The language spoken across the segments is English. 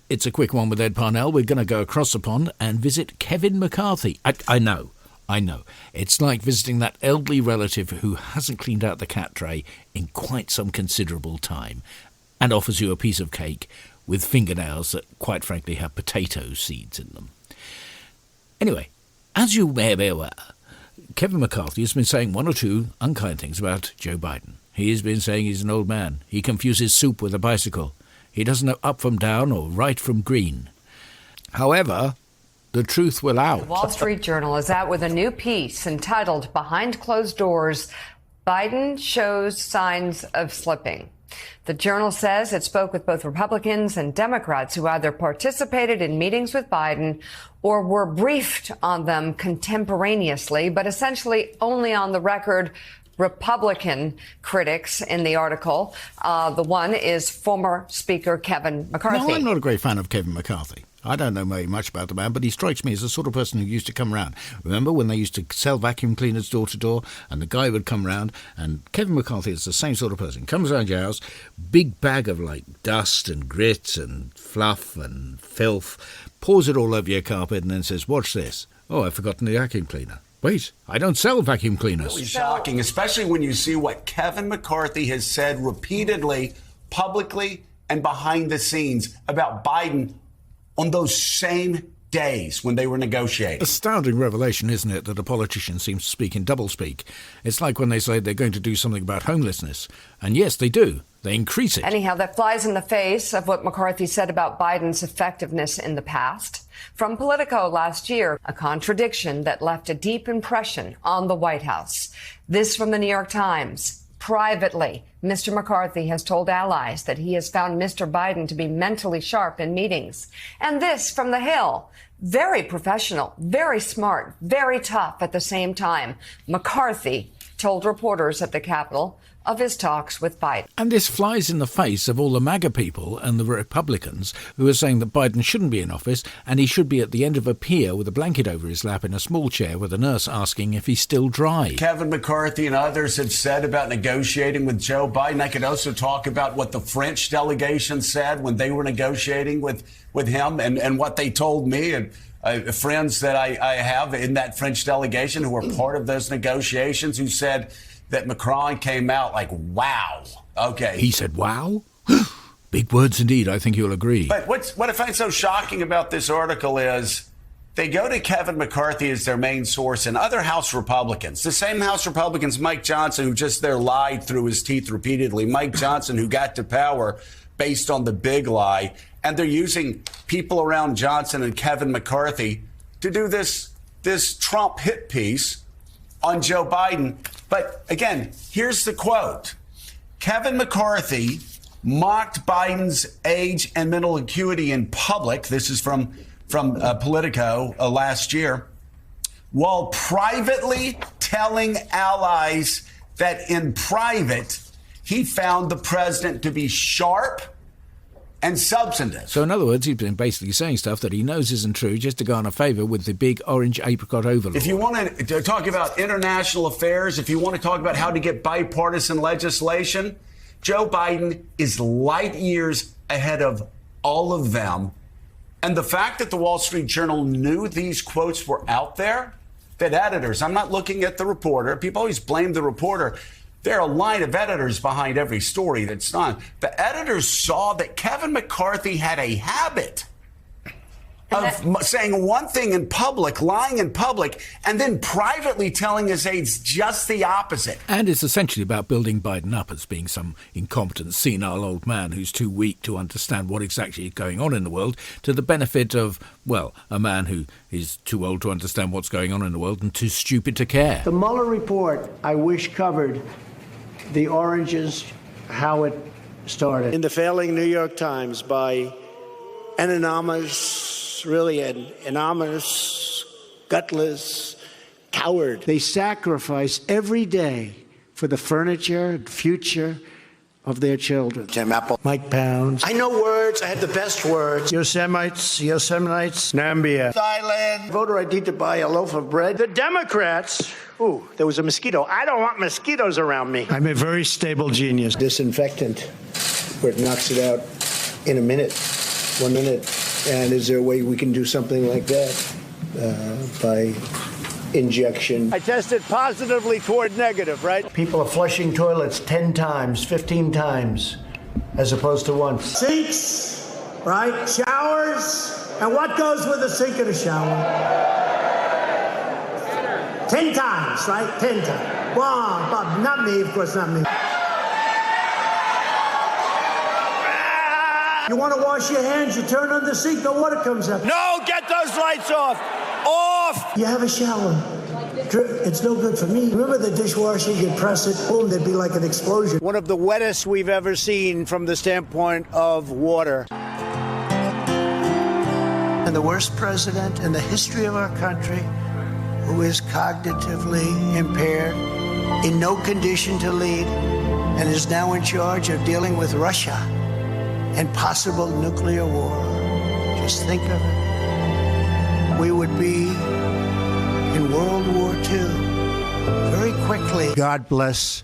It's a quick one with Ed Parnell. We're going to go across the pond and visit Kevin McCarthy. I know. It's like visiting that elderly relative who hasn't cleaned out the cat tray in quite some considerable time and offers you a piece of cake with fingernails that, quite frankly, have potato seeds in them. Anyway, as you may be aware, Kevin McCarthy has been saying one or two unkind things about Joe Biden. He has been saying he's an old man. He confuses soup with a bicycle. He doesn't know up from down or right from green. However, the truth will out. The Wall Street Journal is out with a new piece entitled Behind Closed Doors, Biden Shows Signs of Slipping. The Journal says it spoke with both Republicans and Democrats who either participated in meetings with Biden or were briefed on them contemporaneously, but essentially only on the record Republican critics in the article. The one is former Speaker Kevin McCarthy. No, I'm not a great fan of Kevin McCarthy. I don't know very much about the man, but he strikes me as the sort of person who used to come round. Remember when they used to sell vacuum cleaners door to door, and the guy would come round, and Kevin McCarthy is the same sort of person. Comes around your house, big bag of, dust and grit and fluff and filth, pours it all over your carpet and then says, watch this. Oh, I've forgotten the vacuum cleaner. Wait, I don't sell vacuum cleaners. Really shocking, especially when you see what Kevin McCarthy has said repeatedly, publicly and behind the scenes about Biden on those same days when they were negotiating. Astounding revelation, isn't it, that a politician seems to speak in doublespeak. It's like when they say they're going to do something about homelessness. And yes, they do. They increase it. Anyhow, that flies in the face of what McCarthy said about Biden's effectiveness in the past. From Politico last year, a contradiction that left a deep impression on the White House. This from the New York Times. Privately, Mr. McCarthy has told allies that he has found Mr. Biden to be mentally sharp in meetings. And this from The Hill. Very professional, very smart, very tough at the same time. McCarthy told reporters at the Capitol of his talks with Biden. And this flies in the face of all the MAGA people and the Republicans who are saying that Biden shouldn't be in office and he should be at the end of a pier with a blanket over his lap in a small chair with a nurse asking if he's still dry. Kevin McCarthy and others have said about negotiating with Joe Biden. I could also talk about what the French delegation said when they were negotiating with him and what they told me and friends that I have in that French delegation who were part of those negotiations who said that Macron came out like, wow. Okay. He said, wow? Big words indeed. I think you'll agree. But what I find so shocking about this article is they go to Kevin McCarthy as their main source and other House Republicans, the same House Republicans, Mike Johnson, who just there lied through his teeth repeatedly, Mike Johnson, who got to power based on the big lie. And they're using people around Johnson and Kevin McCarthy to do this Trump hit piece on Joe Biden. But again, here's the quote. Kevin McCarthy mocked Biden's age and mental acuity in public. This is from Politico last year, while privately telling allies that in private, he found the president to be sharp and substantive. So in other words, he's been basically saying stuff that he knows isn't true just to garner favour with the big orange apricot overlord. If you want to talk about international affairs, if you want to talk about how to get bipartisan legislation, Joe Biden is light years ahead of all of them. And the fact that the Wall Street Journal knew these quotes were out there, that editors, I'm not looking at the reporter. People always blame the reporter. There are a line of editors behind every story that's not. The editors saw that Kevin McCarthy had a habit of saying one thing in public, lying in public, and then privately telling his aides just the opposite. And it's essentially about building Biden up as being some incompetent, senile old man who's too weak to understand what exactly is going on in the world, to the benefit of, well, a man who is too old to understand what's going on in the world and too stupid to care. The Mueller report, I wish, covered the oranges, how it started. In the failing New York Times by an anonymous, gutless coward. They sacrifice every day for the furniture and future of their children. Tim Apple. Mike Pounds. I know words. I have the best words. Yosemites, Nambia. Thailand. Voter ID to buy a loaf of bread. The Democrats. Ooh, there was a mosquito. I don't want mosquitoes around me. I'm a very stable genius. Disinfectant, where it knocks it out in a minute. 1 minute. And is there a way we can do something like that by injection? I tested positively toward negative, right? People are flushing toilets 10 times, 15 times, as opposed to once. Sinks, right? Showers. And what goes with a sink and a shower? 10 times, right? 10 times. Well, but not me, of course, not me. You want to wash your hands, you turn on the sink, the water comes up. No, get those lights off! Off! You have a shower. It's no good for me. Remember the dishwasher, you'd press it, boom, there'd be like an explosion. One of the wettest we've ever seen from the standpoint of water. And the worst president in the history of our country, who is cognitively impaired, in no condition to lead, and is now in charge of dealing with Russia and possible nuclear war. Just think of it. We would be in World War II very quickly. God bless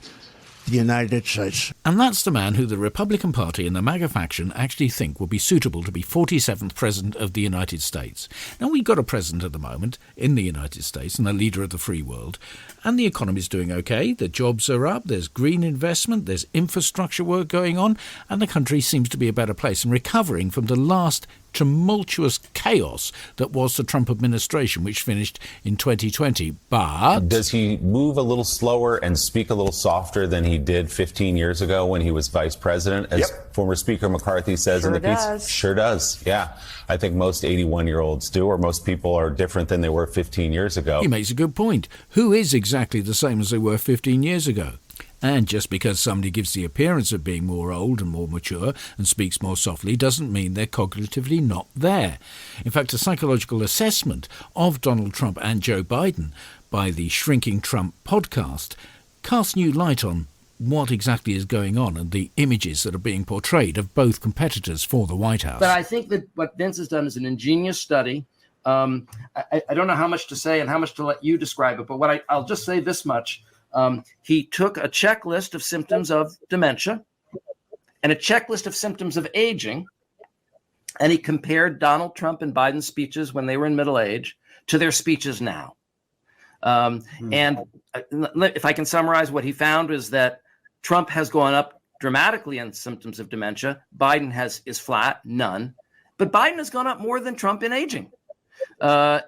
the United States. And that's the man who the Republican Party and the MAGA faction actually think will be suitable to be 47th President of the United States. Now, we've got a president at the moment in the United States and a leader of the free world, and the economy's doing okay, the jobs are up, there's green investment, there's infrastructure work going on, and the country seems to be a better place and recovering from the last tumultuous chaos that was the Trump administration, which finished in 2020. But does he move a little slower and speak a little softer than he did 15 years ago when he was vice president, as former Speaker McCarthy says in the piece? Sure does. Yeah. I think most 81-year-olds do, or most people are different than they were 15 years ago. He makes a good point. Who is exactly the same as they were 15 years ago? And just because somebody gives the appearance of being more old and more mature and speaks more softly doesn't mean they're cognitively not there. In fact, a psychological assessment of Donald Trump and Joe Biden by the Shrinking Trump podcast casts new light on what exactly is going on and the images that are being portrayed of both competitors for the White House. But I think that what Vince has done is an ingenious study. I don't know how much to say and how much to let you describe it, but I'll just say this much. He took a checklist of symptoms of dementia and a checklist of symptoms of aging, and he compared Donald Trump and Biden's speeches when they were in middle age to their speeches now. And if I can summarize, what he found is that Trump has gone up dramatically in symptoms of dementia. Biden is flat, none. But Biden has gone up more than Trump in aging.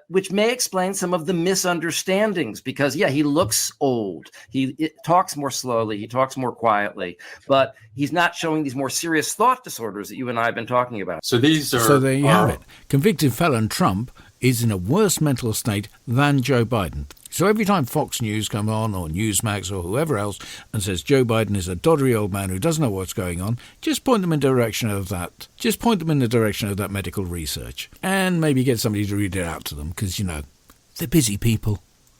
Which may explain some of the misunderstandings because, he looks old. He talks more slowly. He talks more quietly, but he's not showing these more serious thought disorders that you and I have been talking about. So there you have it. Convicted felon Trump is in a worse mental state than Joe Biden. So every time Fox News come on, or Newsmax, or whoever else, and says Joe Biden is a doddery old man who doesn't know what's going on, just point them in the direction of that. Just point them in the direction of that medical research. And maybe get somebody to read it out to them, because, they're busy people.